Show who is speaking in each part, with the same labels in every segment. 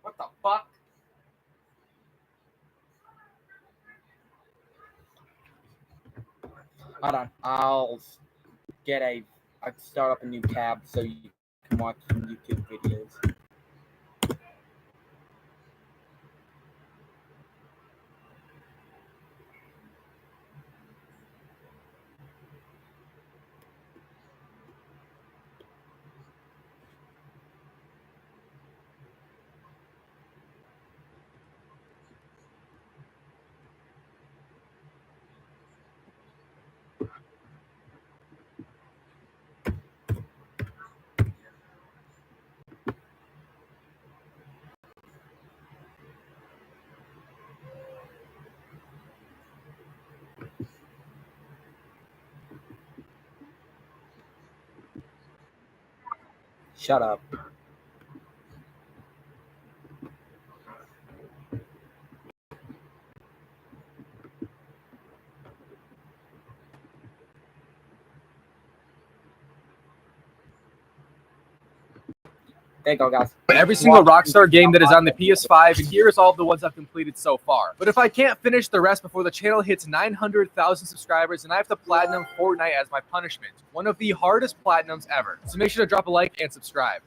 Speaker 1: What the fuck? Hold on. I'll start up a new tab so you can watch some YouTube videos. Shut up. There you go, guys.
Speaker 2: Every single Rockstar game that is on the PS5, and here's all of the ones I've completed so far. But if I can't finish the rest before the channel hits 900,000 subscribers, then I have to platinum Fortnite as my punishment. One of the hardest platinums ever. So make sure to drop a like and subscribe.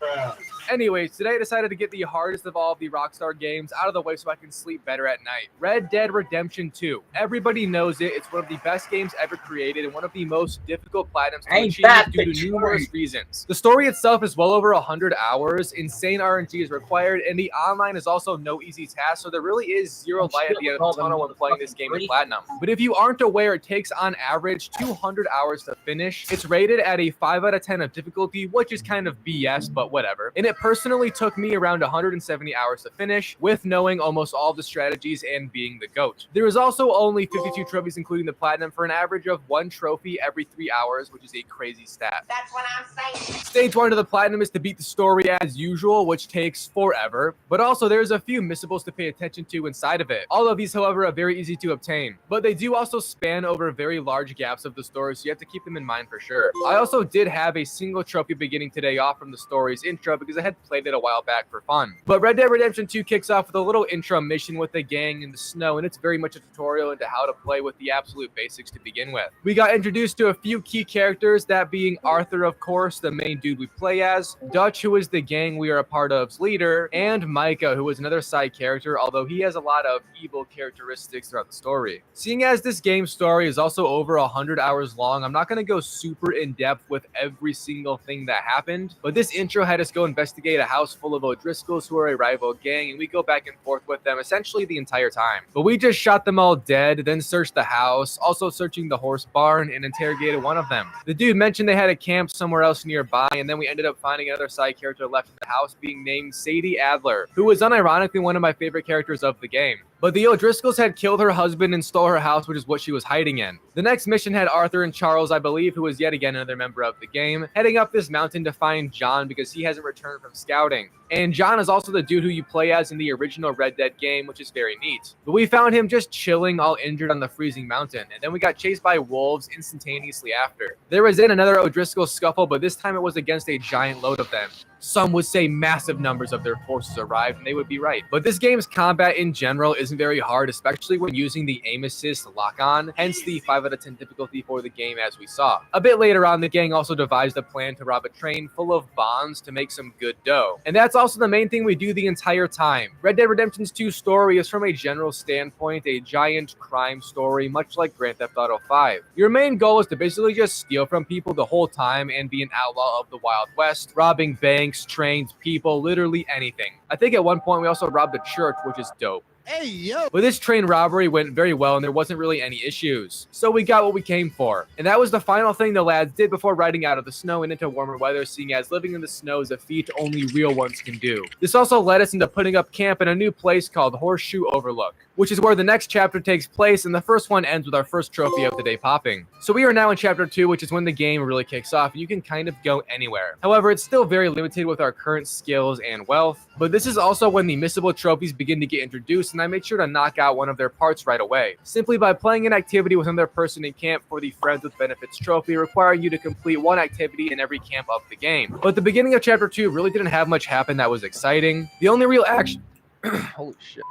Speaker 2: Anyways, today I decided to get the hardest of all of the Rockstar games out of the way so I can sleep better at night. Red Dead Redemption 2. Everybody knows it. It's one of the best games ever created and one of the most difficult platinums to achieve due to numerous reasons. The story itself is well over 100 hours. Insane RNG is required, and the online is also no easy task, so there really is zero light at the end of the tunnel when playing this game in platinum. But if you aren't aware, it takes on average 200 hours to finish. It's rated at a 5 out of 10 of difficulty, which is kind of BS, but whatever. And it personally took me around 170 hours to finish, with knowing almost all the strategies and being the GOAT. There is also only 52 trophies, including the platinum, for an average of 1 trophy every 3 hours, which is a crazy stat.
Speaker 3: That's what I'm saying.
Speaker 2: Stage 1 of the platinum is to beat the story as usual, which takes forever, but also there's a few missables to pay attention to inside of it. All of these, however, are very easy to obtain, but they do also span over very large gaps of the story, so you have to keep them in mind for sure. I also did have a single trophy beginning today off from the story's intro because I had played it a while back for fun. But Red Dead Redemption 2 kicks off with a little intro mission with the gang in the snow, and it's very much a tutorial into how to play with the absolute basics to begin with. We got introduced to a few key characters, that being Arthur, of course, the main dude we play as, Dutch, who is the gang we are a part of's leader, and Micah, who is another side character, although he has a lot of evil characteristics throughout the story. Seeing as this game's story is also over 100 hours long, I'm not going to go super in-depth with every single thing that happened, but this intro had us go investigate a house full of O'Driscolls, who are a rival gang, and we go back and forth with them essentially the entire time. But we just shot them all dead, then searched the house, also searching the horse barn, and interrogated one of them. The dude mentioned they had a camp somewhere else nearby, and then we ended up finding another side character left in the house, being named Sadie Adler, who was unironically one of my favorite characters of the game. But the O'Driscolls had killed her husband and stole her house, which is what she was hiding in. The next mission had Arthur and Charles, I believe, who was yet again another member of the game, heading up this mountain to find John because he hasn't returned from scouting. And John is also the dude who you play as in the original Red Dead game, which is very neat. But we found him just chilling, all injured on the freezing mountain, and then we got chased by wolves instantaneously after. There was then another O'Driscoll scuffle, but this time it was against a giant load of them. Some would say massive numbers of their forces arrived, and they would be right. But this game's combat in general isn't very hard, especially when using the aim assist lock-on, hence the 5 out of 10 difficulty for the game as we saw. A bit later on, the gang also devised a plan to rob a train full of bonds to make some good dough. And that's also the main thing we do the entire time. Red Dead Redemption 2's story is, from a general standpoint, a giant crime story, much like Grand Theft Auto 5. Your main goal is to basically just steal from people the whole time and be an outlaw of the Wild West, robbing banks, trains, people, literally anything. I think at one point we also robbed a church, which is dope.
Speaker 4: Hey, yo!
Speaker 2: But this train robbery went very well and there wasn't really any issues. So we got what we came for. And that was the final thing the lads did before riding out of the snow and into warmer weather, seeing as living in the snow is a feat only real ones can do. This also led us into putting up camp in a new place called Horseshoe Overlook. which is where the next chapter takes place, and the first one ends with our first trophy of the day popping. So we are now in chapter 2, which is when the game really kicks off, and you can kind of go anywhere. However, it's still very limited with our current skills and wealth, but this is also when the missable trophies begin to get introduced, and I make sure to knock out one of their parts right away, simply by playing an activity with another person in camp for the Friends with Benefits trophy, requiring you to complete one activity in every camp of the game. But the beginning of chapter 2 really didn't have much happen that was exciting. The only real action holy shit.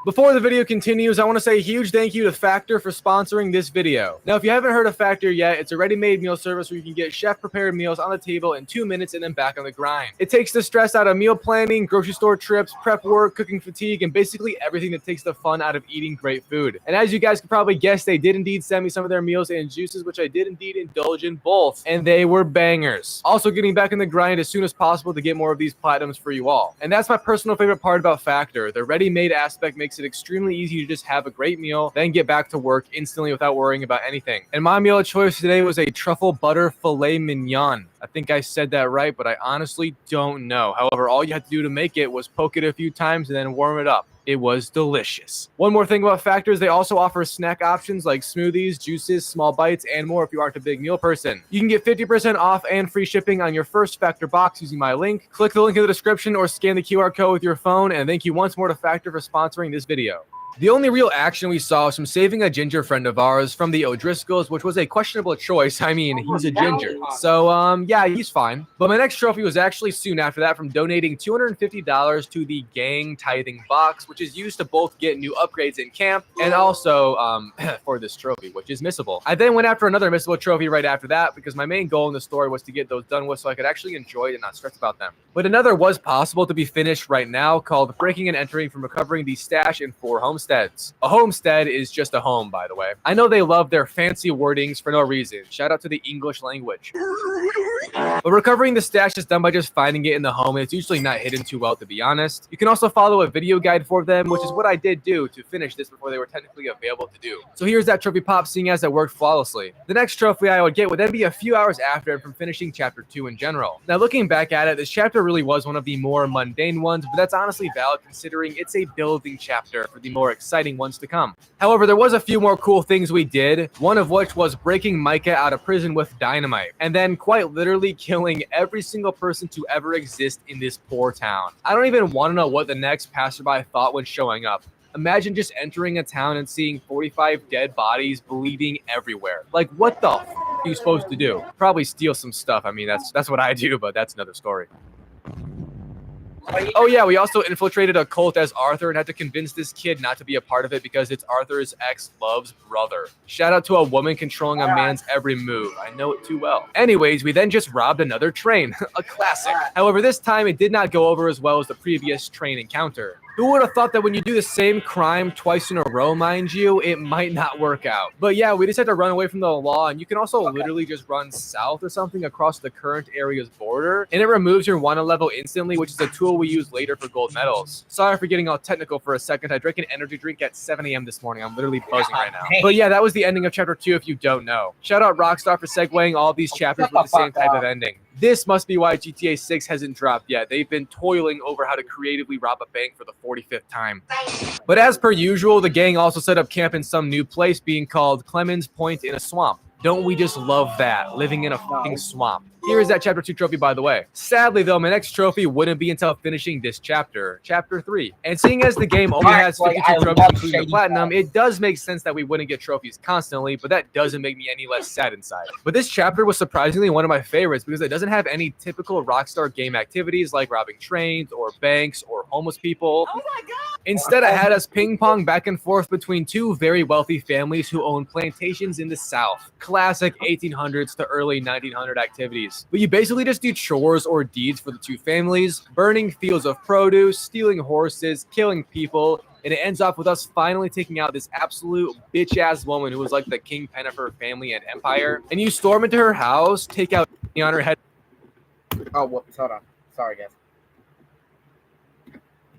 Speaker 2: Before the video continues, I want to say a huge thank you to Factor for sponsoring this video. Now, if you haven't heard of Factor yet, it's a ready-made meal service where you can get chef-prepared meals on the table in 2 minutes and then back on the grind. It takes the stress out of meal planning, grocery store trips, prep work, cooking fatigue, and basically everything that takes the fun out of eating great food. And as you guys can probably guess, they did indeed send me some of their meals and juices, which I did indeed indulge in both, and they were bangers. Also getting back in the grind as soon as possible to get more of these platinums for you all. And that's my personal favorite part about Factor. The ready-made aspect makes it extremely easy to just have a great meal, then get back to work instantly without worrying about anything. And my meal of choice today was a truffle butter filet mignon. I think I said that right, but I honestly don't know. However, all you had to do to make it was poke it a few times and then warm it up. It was delicious. One more thing about Factor is they also offer snack options like smoothies, juices, small bites, and more if you aren't a big meal person. You can get 50% off and free shipping on your first Factor box using my link. Click the link in the description or scan the QR code with your phone, and thank you once more to Factor for sponsoring this video. The only real action we saw was from saving a ginger friend of ours from the O'Driscolls, which was a questionable choice. I mean, he's a ginger. So, yeah, he's fine. But my next trophy was actually soon after that from donating $250 to the gang tithing box, which is used to both get new upgrades in camp and also for this trophy, which is missable. I then went after another missable trophy right after that because my main goal in the story was to get those done with so I could actually enjoy it and not stress about them. But another was possible to be finished right now called Breaking and Entering from Recovering the Stash in 4 Homesteads. A homestead is just a home, by the way. I know they love their fancy wordings for no reason. Shout out to the English language. But recovering the stash is done by just finding it in the home, and it's usually not hidden too well, to be honest. You can also follow a video guide for them, which is what I did do to finish this before they were technically available to do. So here's that trophy pop, seeing as it worked flawlessly. The next trophy I would get would then be a few hours after from finishing chapter 2 in general. Now, looking back at it, this chapter really was one of the more mundane ones, but that's honestly valid considering it's a building chapter for the more exciting ones to come. However, there was a few more cool things we did, one of which was breaking Micah out of prison with dynamite, and then quite literally killing every single person to ever exist in this poor town. I don't even want to know what the next passerby thought when showing up. Imagine just entering a town and seeing 45 dead bodies bleeding everywhere. Like, what the f are you supposed to do? Probably steal some stuff. I mean, that's what I do, but that's another story. Oh yeah, we also infiltrated a cult as Arthur and had to convince this kid not to be a part of it because it's Arthur's ex-love's brother. Shout out to a woman controlling a man's every move. I know it too well. Anyways, we then just robbed another train. A classic. However, this time it did not go over as well as the previous train encounter. Who would have thought that when you do the same crime twice in a row, mind you, it might not work out. But yeah, we just had to run away from the law, and you can also literally just run south or something across the current area's border, and it removes your wanted level instantly, which is a tool we use later for gold medals. Sorry for getting all technical for a second. I drank an energy drink at 7 a.m. this morning. I'm literally buzzing right now. But yeah, that was the ending of chapter 2 if you don't know. Shout out Rockstar for segueing all these chapters with the same type of ending. This must be why GTA 6 hasn't dropped yet. They've been toiling over how to creatively rob a bank for the 45th time. But as per usual, the gang also set up camp in some new place being called Clemens Point in a swamp. Don't we just love that? Living in a fucking swamp. Here is that chapter 2 trophy, by the way. Sadly, though, my next trophy wouldn't be until finishing this chapter, chapter 3. And seeing as the game only has 52 trophies, including the platinum, it does make sense that we wouldn't get trophies constantly, but that doesn't make me any less sad inside. But this chapter was surprisingly one of my favorites because it doesn't have any typical Rockstar game activities like robbing trains or banks or homeless people. Oh my God! Instead, it had us ping pong back and forth between two very wealthy families who own plantations in the South. Classic 1800s to early 1900 activities. But you basically just do chores or deeds for the two families, burning fields of produce, stealing horses, killing people, and it ends off with us finally taking out this absolute bitch-ass woman who was like the kingpin of her family and empire. And you storm into her house, take out on her head.
Speaker 1: Oh, whoops, hold on. Sorry, guys.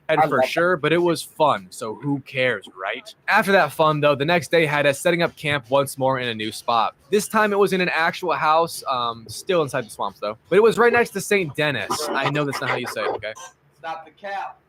Speaker 2: For sure, but it was fun, so who cares, right? After that fun, though, the next day had us setting up camp once more in a new spot. This time it was in an actual house, still inside the swamps, though. But it was right next to St. Dennis. I know that's not how you say it, okay?
Speaker 1: Stop the cap.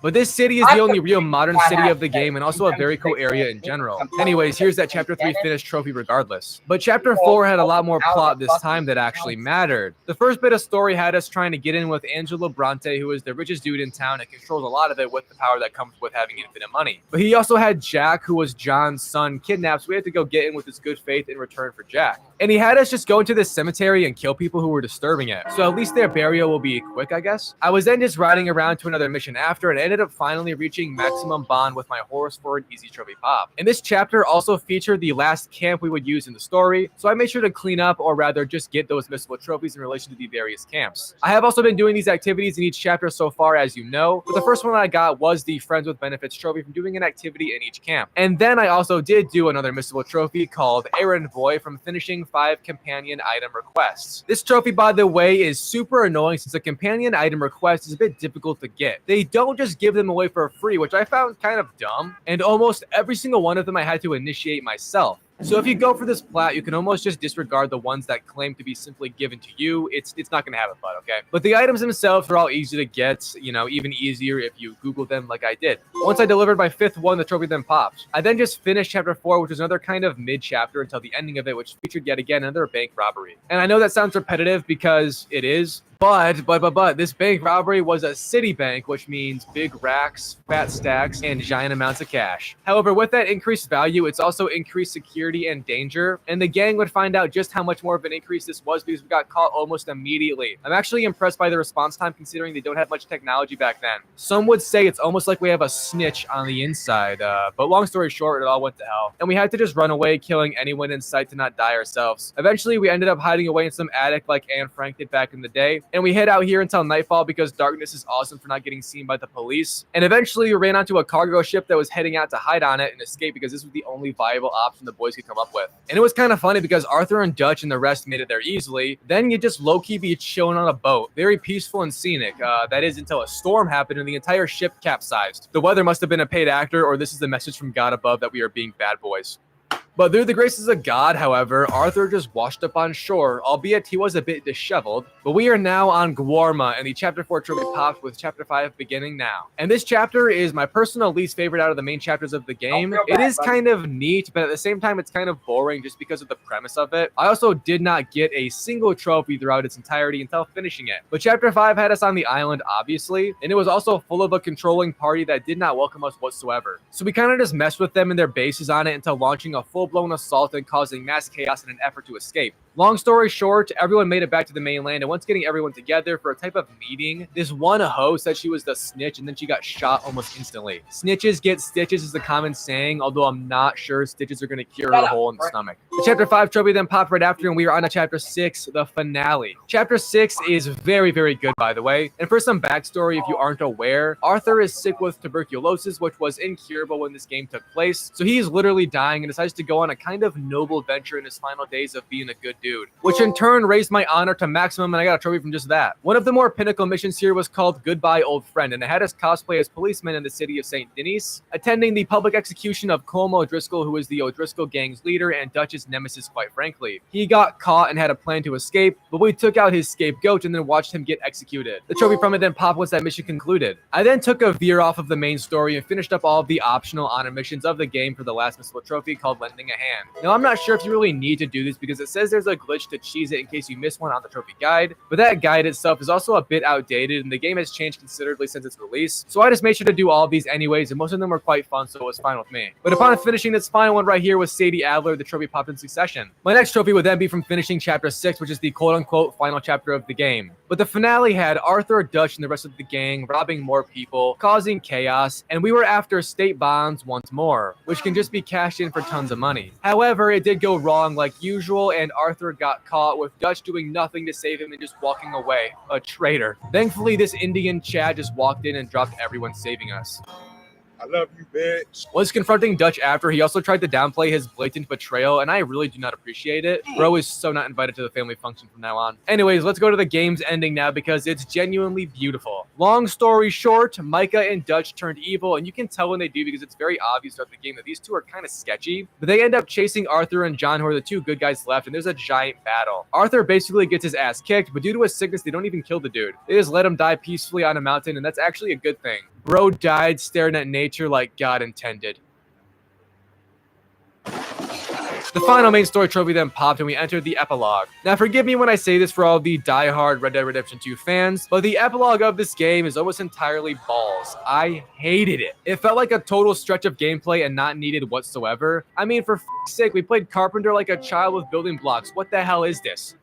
Speaker 2: But this city is the only real modern city of the game and also a very cool area in general. Anyways, here's that Chapter 3 finished trophy regardless. But Chapter 4 had a lot more plot this time that actually mattered. The first bit of story had us trying to get in with Angelo Bronte, who is the richest dude in town and controls a lot of it with the power that comes with having infinite money. But he also had Jack, who was John's son, kidnapped, so we had to go get in with his good faith in return for Jack. And he had us just go into this cemetery and kill people who were disturbing it. So at least their burial will be quick, I guess. I was then just riding around to another mission after and ended up finally reaching maximum bond with my horse for an easy trophy pop. And this chapter also featured the last camp we would use in the story, so I made sure to clean up, or rather just get those missable trophies in relation to the various camps. I have also been doing these activities in each chapter so far, as you know, but the first one I got was the Friends with Benefits trophy from doing an activity in each camp. And then I also did do another missable trophy called Errand Boy from finishing 5 companion item requests. This trophy, by the way, is super annoying since a companion item request is a bit difficult to get. They don't just give them away for free, which I found kind of dumb, and almost every single one of them I had to initiate myself. So if you go for this plat, you can almost just disregard the ones that claim to be simply given to you. It's not going to have a fun, okay? But the items themselves are all easy to get, you know, even easier if you Google them like I did. Once I delivered my 5th one, the trophy then popped. I then just finished Chapter 4, which was another kind of mid-chapter until the ending of it, which featured yet again another bank robbery. And I know that sounds repetitive because it is, but this bank robbery was a city bank, which means big racks, fat stacks, and giant amounts of cash. However, with that increased value, it's also increased security and danger, and the gang would find out just how much more of an increase this was because we got caught almost immediately. I'm actually impressed by the response time considering they don't have much technology back then. Some would say it's almost like we have a snitch on the inside, but long story short, it all went to hell. And we had to just run away, killing anyone in sight to not die ourselves. Eventually, we ended up hiding away in some attic like Anne Frank did back in the day, and we hid out here until nightfall because darkness is awesome for not getting seen by the police. And eventually we ran onto a cargo ship that was heading out to hide on it and escape because this was the only viable option the boys could come up with. And it was kind of funny because Arthur and Dutch and the rest made it there easily. Then you just low-key be chilling on a boat. Very peaceful and scenic. That is until a storm happened and the entire ship capsized. The weather must have been a paid actor, or this is the message from God above that we are being bad boys. But through the graces of God, however, Arthur just washed up on shore, albeit he was a bit disheveled. But we are now on Guarma, and the Chapter 4 trophy pops with Chapter 5 beginning now. And this chapter is my personal least favorite out of the main chapters of the game. It is kind of neat, but at the same time, it's kind of boring just because of the premise of it. I also did not get a single trophy throughout its entirety until finishing it. But Chapter 5 had us on the island, obviously, and it was also full of a controlling party that did not welcome us whatsoever. So we kind of just messed with them and their bases on it until launching a full-blown assault and causing mass chaos in an effort to escape. Long story short, everyone made it back to the mainland, and once getting everyone together for a type of meeting, this one hoe said she was the snitch, and then she got shot almost instantly. Snitches get stitches is the common saying, although I'm not sure stitches are going to cure her hole in the stomach. The Chapter 5 trophy then popped right after, and we are on to Chapter 6, the finale. Chapter 6 is very, very good, by the way. And for some backstory, if you aren't aware, Arthur is sick with tuberculosis, which was incurable when this game took place. So he's literally dying and decides to go on a kind of noble venture in his final days of being a good dude, which in turn raised my honor to maximum, and I got a trophy from just that. One of the more pinnacle missions here was called Goodbye Old Friend, and it had us cosplay as policemen in the city of St. Denis, attending the public execution of Colm O'Driscoll, who is the O'Driscoll gang's leader and Dutch's nemesis, quite frankly. He got caught and had a plan to escape, but we took out his scapegoat and then watched him get executed. The trophy from it then popped once that mission concluded. I then took a veer off of the main story and finished up all of the optional honor missions of the game for the last missable trophy called Lending a Hand. Now, I'm not sure if you really need to do this because it says there's a glitch to cheese it in case you miss one on the trophy guide, but that guide itself is also a bit outdated and the game has changed considerably since its release, so I just made sure to do all of these anyways, and most of them were quite fun, so it was fine with me. But upon finishing this final one right here with Sadie Adler, the trophy popped in succession. My next trophy would then be from finishing Chapter 6, which is the quote-unquote final chapter of the game. But the finale had Arthur, Dutch, and the rest of the gang robbing more people, causing chaos, and we were after state bonds once more, which can just be cashed in for tons of money. However, it did go wrong like usual, and Arthur got caught with Dutch doing nothing to save him and just walking away. A traitor. Thankfully, this Indian Chad just walked in and dropped everyone, saving us.
Speaker 1: I love you, bitch.
Speaker 2: Was confronting Dutch after, he also tried to downplay his blatant betrayal, and I really do not appreciate it. Bro is so not invited to the family function from now on. Anyways, let's go to the game's ending now because it's genuinely beautiful. Long story short, Micah and Dutch turned evil, and you can tell when they do because it's very obvious throughout the game that these two are kind of sketchy. But they end up chasing Arthur and John, who are the two good guys left, and there's a giant battle. Arthur basically gets his ass kicked, but due to his sickness, they don't even kill the dude. They just let him die peacefully on a mountain, and that's actually a good thing. Bro died staring at nature like God intended. The final main story trophy then popped and we entered the epilogue. Now forgive me when I say this for all the die-hard Red Dead Redemption 2 fans, but the epilogue of this game is almost entirely balls. I hated it. It felt like a total stretch of gameplay and not needed whatsoever. I mean, for f***'s sake, we played Carpenter like a child with building blocks. What the hell is this?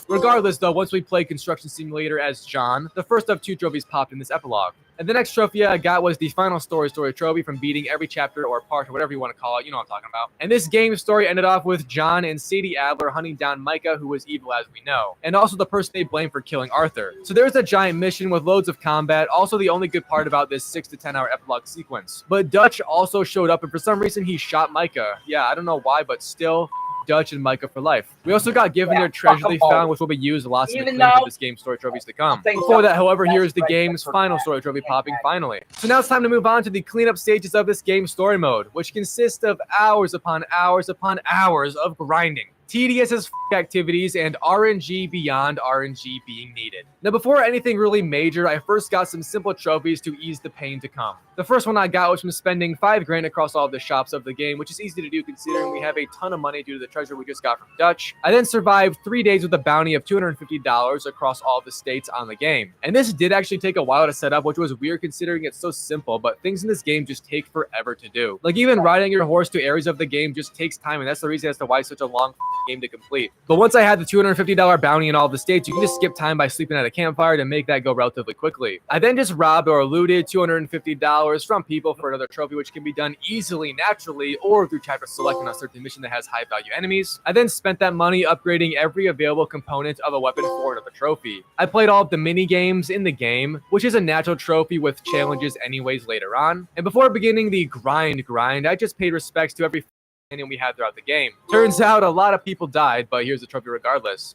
Speaker 2: Regardless though, once we played Construction Simulator as John, the first of 2 trophies popped in this epilogue. And the next trophy I got was the final story trophy from beating every chapter or part or whatever you want to call it. You know what I'm talking about. And this game story ended off with John and Sadie Adler hunting down Micah, who was evil as we know, and also the person they blamed for killing Arthur. So there's a giant mission with loads of combat, also the only good part about this 6 to 10 hour epilogue sequence. But Dutch also showed up and for some reason he shot Micah. Yeah, I don't know why, but still, Dutch and Micah for life. We also got given their treasure they found, which will be used lots in the claims of this game's story trophies to come. Before that, however, here is the game's final story trophy popping finally. So now it's time to move on to the cleanup stages of this game's story mode, which consists of hours upon hours upon hours of grinding. Tedious as activities and RNG beyond RNG being needed. Now before anything really major, I first got some simple trophies to ease the pain to come. The first one I got was from spending $5 grand across all of the shops of the game, which is easy to do considering we have a ton of money due to the treasure we just got from Dutch. I then survived 3 days with a bounty of $250 across all the states on the game. And this did actually take a while to set up, which was weird considering it's so simple, but things in this game just take forever to do. Like even riding your horse to areas of the game just takes time, and that's the reason as to why it's such a long game to complete. But once I had the $250 bounty in all the states, you can just skip time by sleeping at a campfire to make that go relatively quickly. I then just robbed or looted $250 from people for another trophy, which can be done easily, naturally, or through chapter select on a certain mission that has high value enemies. I then spent that money upgrading every available component of a weapon for another trophy. I played all of the mini games in the game, which is a natural trophy with challenges anyways later on. And before beginning the grind, I just paid respects to every we had throughout the game. Turns out a lot of people died, but here's the trophy regardless.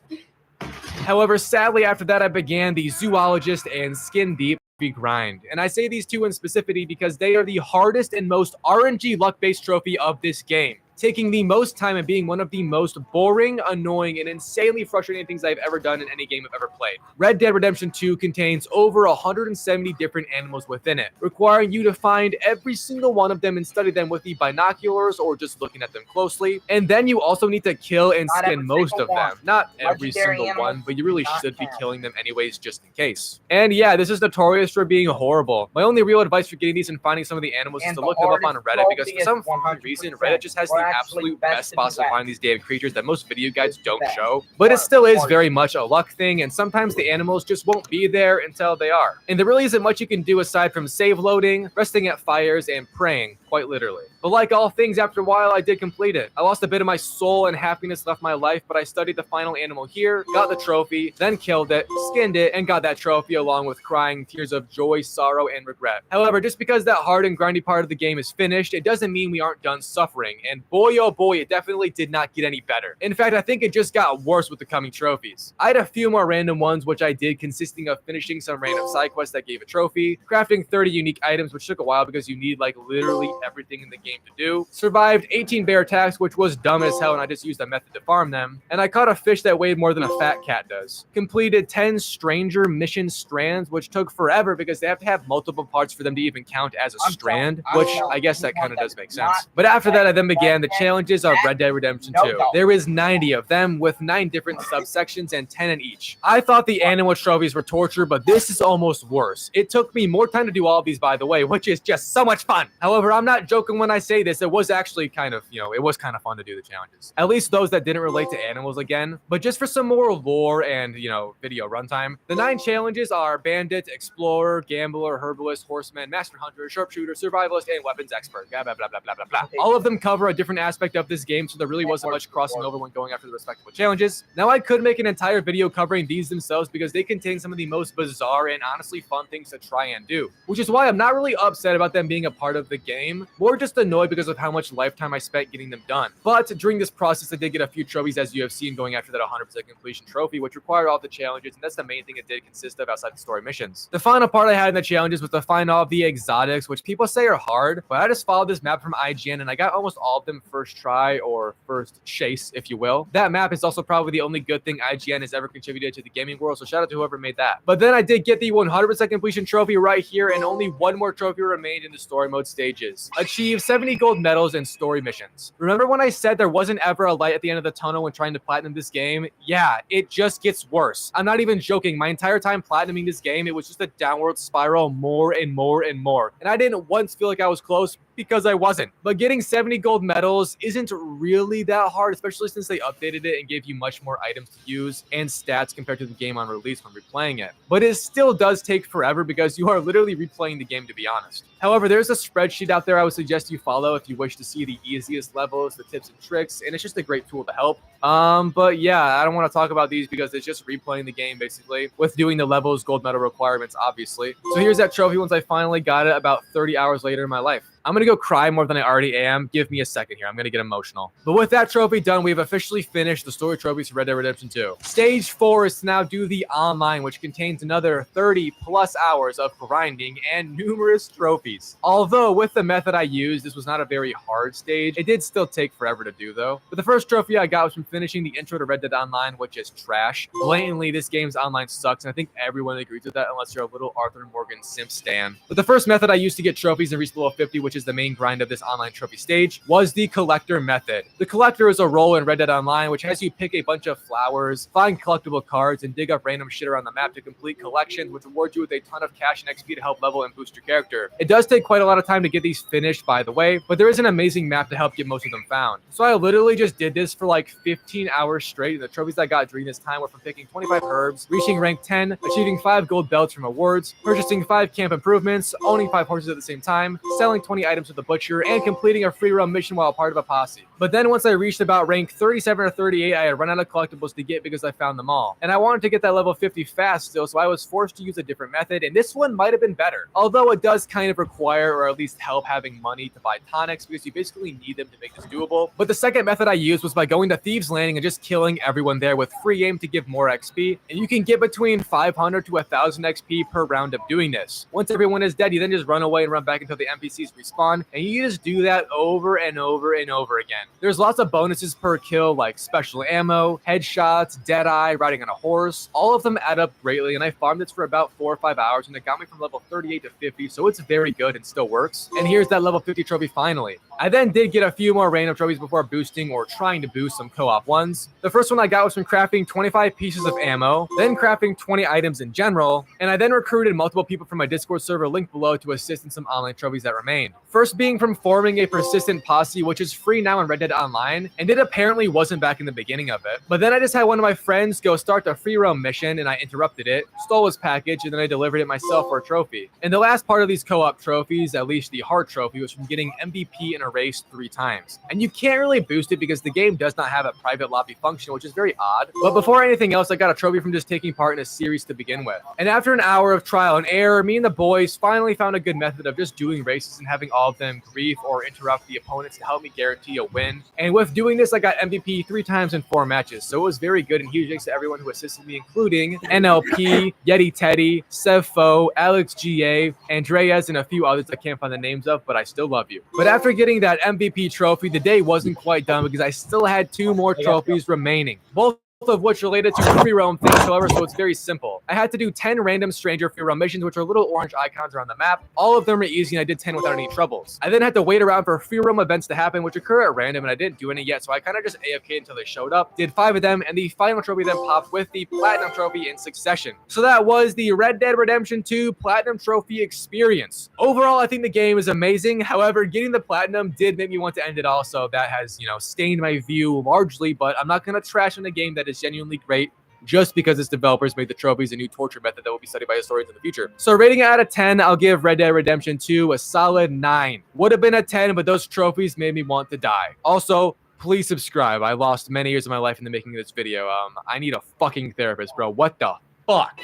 Speaker 2: However, sadly after that I began the zoologist and skin deep grind. And I say these two in specificity because they are the hardest and most RNG luck-based trophy of this game, taking the most time and being one of the most boring, annoying, and insanely frustrating things I've ever done in any game I've ever played. Red Dead Redemption 2 contains over 170 different animals within it, requiring you to find every single one of them and study them with the binoculars or just looking at them closely. And then you also need to kill and skin most of them. Not every single one, but you really should be killing them anyways just in case. And yeah, this is notorious for being horrible. My only real advice for getting these and finding some of the animals is to look them up on Reddit, because for some reason Reddit just has the absolute best spots to find these damn creatures that most video guides don't show. But it still is very much a luck thing, and sometimes the animals just won't be there until they are. And there really isn't much you can do aside from save loading, resting at fires, and praying, quite literally. But like all things, after a while I did complete it. I lost a bit of my soul and happiness left my life, but I studied the final animal here, got the trophy, then killed it, skinned it, and got that trophy along with crying tears of joy, sorrow, and regret. However, just because that hard and grindy part of the game is finished, it doesn't mean we aren't done suffering. And boy, oh boy, it definitely did not get any better. In fact, I think it just got worse with the coming trophies. I had a few more random ones, which I did, consisting of finishing some random side quests that gave a trophy, crafting 30 unique items, which took a while because you need like literally everything in the game to do, survived 18 bear attacks, which was dumb as hell, and I just used a method to farm them, and I caught a fish that weighed more than a fat cat does. Completed 10 stranger mission strands, which took forever because they have to have multiple parts for them to even count as a strand, which I guess that kind of does make sense. But after that, I then began the challenges of Red Dead Redemption 2. There is 90 of them with 9 different subsections and 10 in each. I thought the animal trophies were torture, but this is almost worse. It took me more time to do all of these, by the way, which is just so much fun. However, I'm not joking when I say this. It was actually kind of, it was kind of fun to do the challenges. At least those that didn't relate to animals again. But just for some more lore and, video runtime, the 9 challenges are Bandit, Explorer, Gambler, Herbalist, Horseman, Master Hunter, Sharpshooter, Survivalist, and Weapons Expert. Blah, blah, blah, blah, blah, blah, blah. All of them cover a different aspect of this game, so there really wasn't much crossing over when going after the respectable challenges. Now, I could make an entire video covering these themselves because they contain some of the most bizarre and honestly fun things to try and do, which is why I'm not really upset about them being a part of the game, more just annoyed annoyed because of how much lifetime I spent getting them done. But during this process, I did get a few trophies, as you have seen, going after that 100% completion trophy, which required all the challenges, and that's the main thing it did consist of outside the story missions. The final part I had in the challenges was to find all of the exotics, which people say are hard, but I just followed this map from IGN, and I got almost all of them first try, or first chase, if you will. That map is also probably the only good thing IGN has ever contributed to the gaming world, so shout out to whoever made that. But then I did get the 100% completion trophy right here, and only one more trophy remained in the story mode stages. Achieve 70 gold medals and story missions. Remember when I said there wasn't ever a light at the end of the tunnel when trying to platinum this game? Yeah, it just gets worse. I'm not even joking. My entire time platinuming this game, it was just a downward spiral more and more and more. And I didn't once feel like I was close, because I wasn't. But getting 70 gold medals isn't really that hard, especially since they updated it and gave you much more items to use and stats compared to the game on release when replaying it. But it still does take forever because you are literally replaying the game, to be honest. However, there's a spreadsheet out there I would suggest you follow if you wish to see the easiest levels, the tips and tricks, and it's just a great tool to help. But yeah, I don't want to talk about these because it's just replaying the game basically with doing the levels, gold medal requirements, obviously. So here's that trophy once I finally got it about 30 hours later in my life. I'm going to go cry more than I already am. Give me a second here. I'm going to get emotional. But with that trophy done, we've officially finished the story trophies for Red Dead Redemption 2. Stage 4 is to now do the online, which contains another 30 plus hours of grinding and numerous trophies. Although with the method I used, this was not a very hard stage. It did still take forever to do though. But the first trophy I got was from finishing the intro to Red Dead Online, which is trash. Blatantly, this game's online sucks, and I think everyone agrees with that unless you're a little Arthur Morgan simp stan. But the first method I used to get trophies and reach level 50, which is the main grind of this online trophy stage, was the collector method. The collector is a role in Red Dead Online which has you pick a bunch of flowers, find collectible cards, and dig up random shit around the map to complete collections, which reward you with a ton of cash and XP to help level and boost your character. It does take quite a lot of time to get these finished, by the way, but there is an amazing map to help get most of them found. So I literally just did this for like 15 hours straight, and the trophies I got during this time were from picking 25 herbs, reaching rank 10, achieving 5 gold belts from awards, purchasing 5 camp improvements, owning 5 horses at the same time, selling 20 items with the butcher, and completing a free roam mission while part of a posse. But then once I reached about rank 37 or 38, I had run out of collectibles to get because I found them all. And I wanted to get that level 50 fast still, so I was forced to use a different method, and this one might have been better. Although it does kind of require, or at least help, having money to buy tonics because you basically need them to make this doable. But the second method I used was by going to Thieves Landing and just killing everyone there with free aim to give more XP, and you can get between 500 to 1000 XP per round of doing this. Once everyone is dead, you then just run away and run back until the NPCs respawn, and you just do that over and over and over again. There's lots of bonuses per kill, like special ammo, headshots, deadeye, riding on a horse. All of them add up greatly, and I farmed this for about 4 or 5 hours, and it got me from level 38 to 50, so it's very good and still works. And here's that level 50 trophy finally. I then did get a few more random trophies before boosting or trying to boost some co-op ones. The first one I got was from crafting 25 pieces of ammo, then crafting 20 items in general, and I then recruited multiple people from my Discord server linked below to assist in some online trophies that remained. First being from forming a persistent posse, which is free now in Red Dead Online, and it apparently wasn't back in the beginning of it. But then I just had one of my friends go start the free roam mission, and I interrupted it, stole his package, and then I delivered it myself for a trophy. And the last part of these co-op trophies, at least the hard trophy, was from getting MVP in a race 3 times. And you can't really boost it because the game does not have a private lobby function, which is very odd. But before anything else, I got a trophy from just taking part in a series to begin with. And after an hour of trial and error, me and the boys finally found a good method of just doing races and having all of them grief or interrupt the opponents to help me guarantee a win. And with doing this, I got MVP 3 times in 4 matches. So it was very good, and huge thanks to everyone who assisted me, including NLP, Yeti Teddy, Sevfo, Alex GA, Andreas, and a few others I can't find the names of, but I still love you. But after getting that MVP trophy, the day wasn't quite done because I still had 2 more trophies remaining. Both of which related to free roam things, however, so it's very simple. I had to do 10 random stranger free roam missions, which are little orange icons around the map. All of them are easy, and I did 10 without any troubles. I then had to wait around for free roam events to happen, which occur at random, and I didn't do any yet, so I kind of just AFK'd until they showed up, did 5 of them, and the final trophy then popped with the Platinum Trophy in succession. So that was the Red Dead Redemption 2 Platinum Trophy experience. Overall, I think the game is amazing. However, getting the Platinum did make me want to end it all, so that has, stained my view largely, but I'm not going to trash on a game that is genuinely great just because its developers made the trophies a new torture method that will be studied by historians in the future. So rating it out of 10, I'll give Red Dead Redemption 2 a solid 9. Would have been a 10, but those trophies made me want to die. Also, please subscribe. I lost many years of my life in the making of this video. I need a fucking therapist, bro. What the fuck?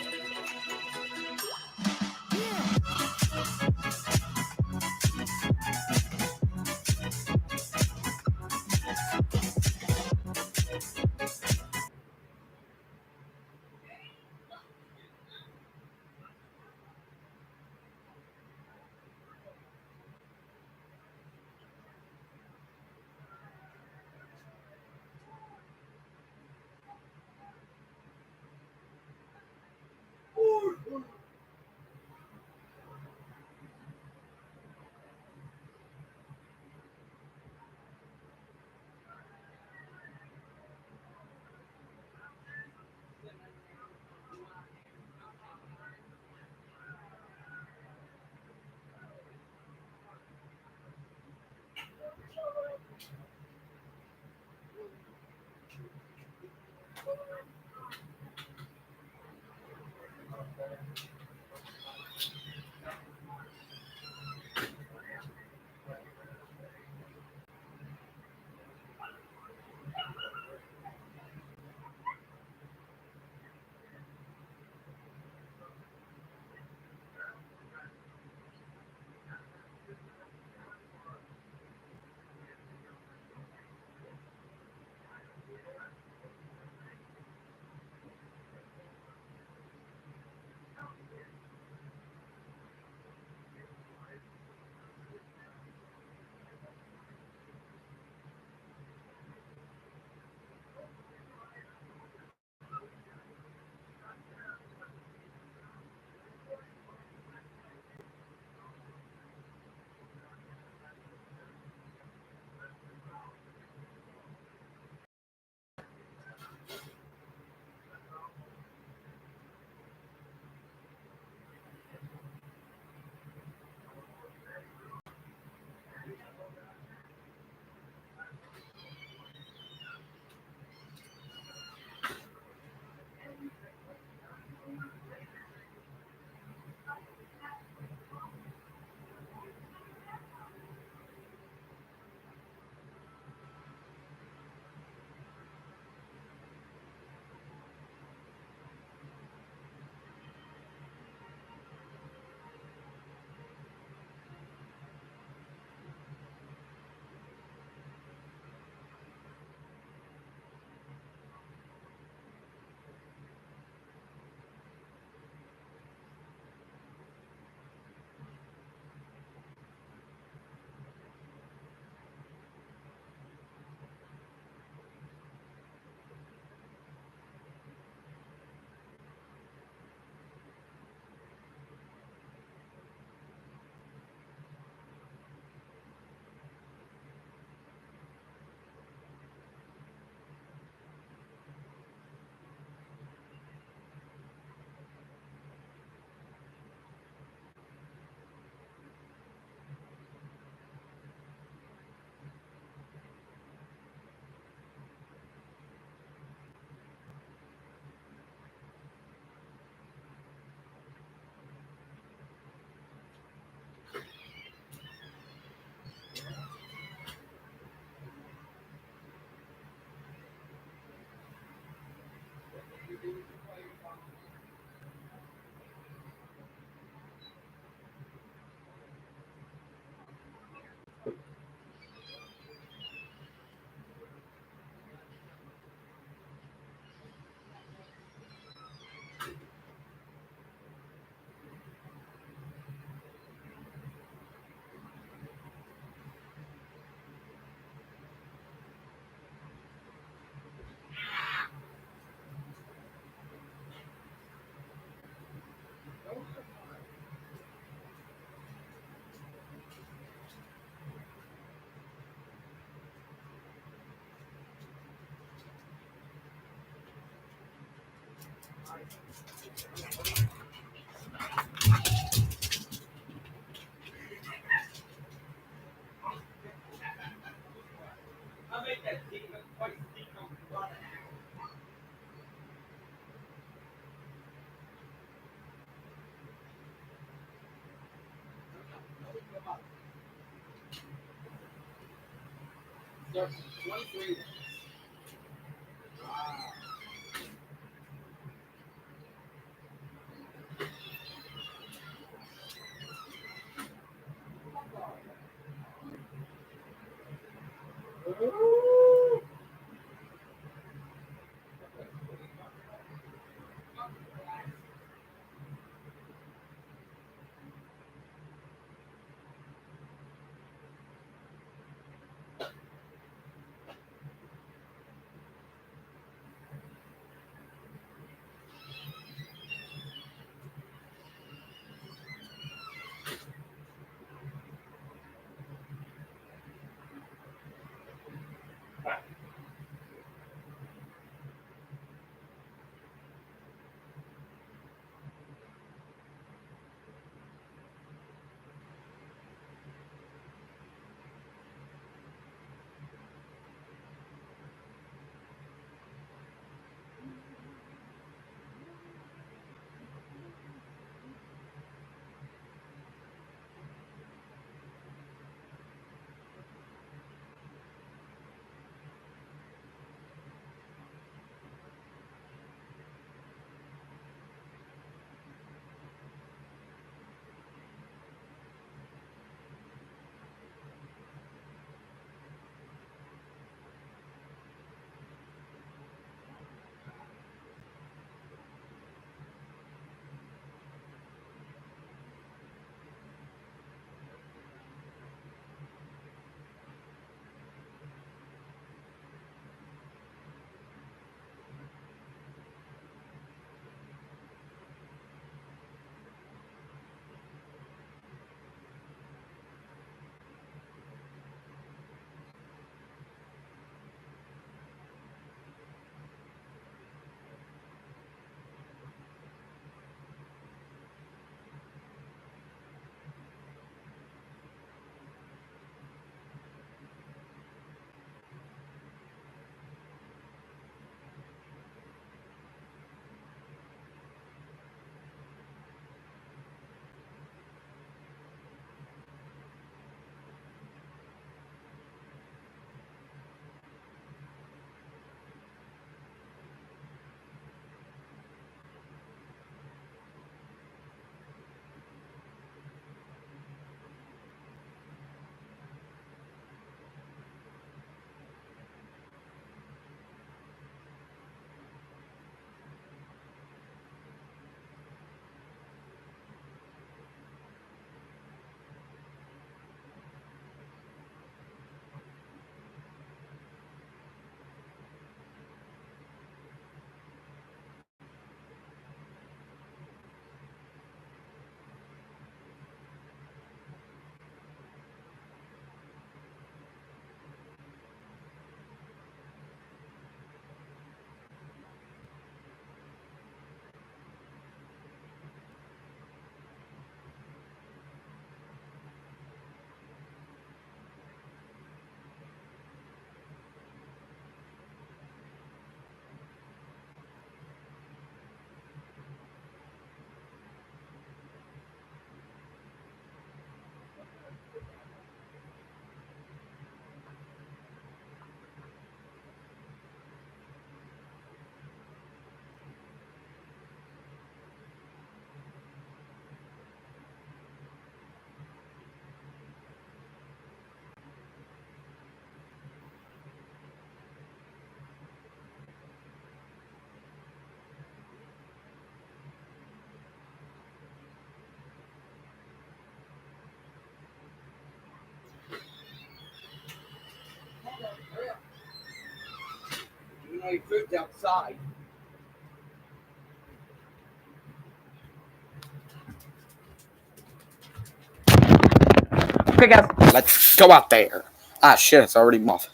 Speaker 1: You know your food's outside. Okay, guys, let's go out there. Ah, shit, it's already muffed.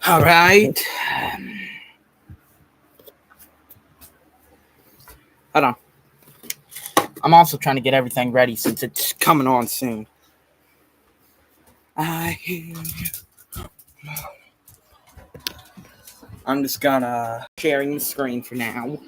Speaker 1: All right. Hold on. I'm also trying to get everything ready since it's coming on soon. I hear you. I'm just gonna sharing the screen for now.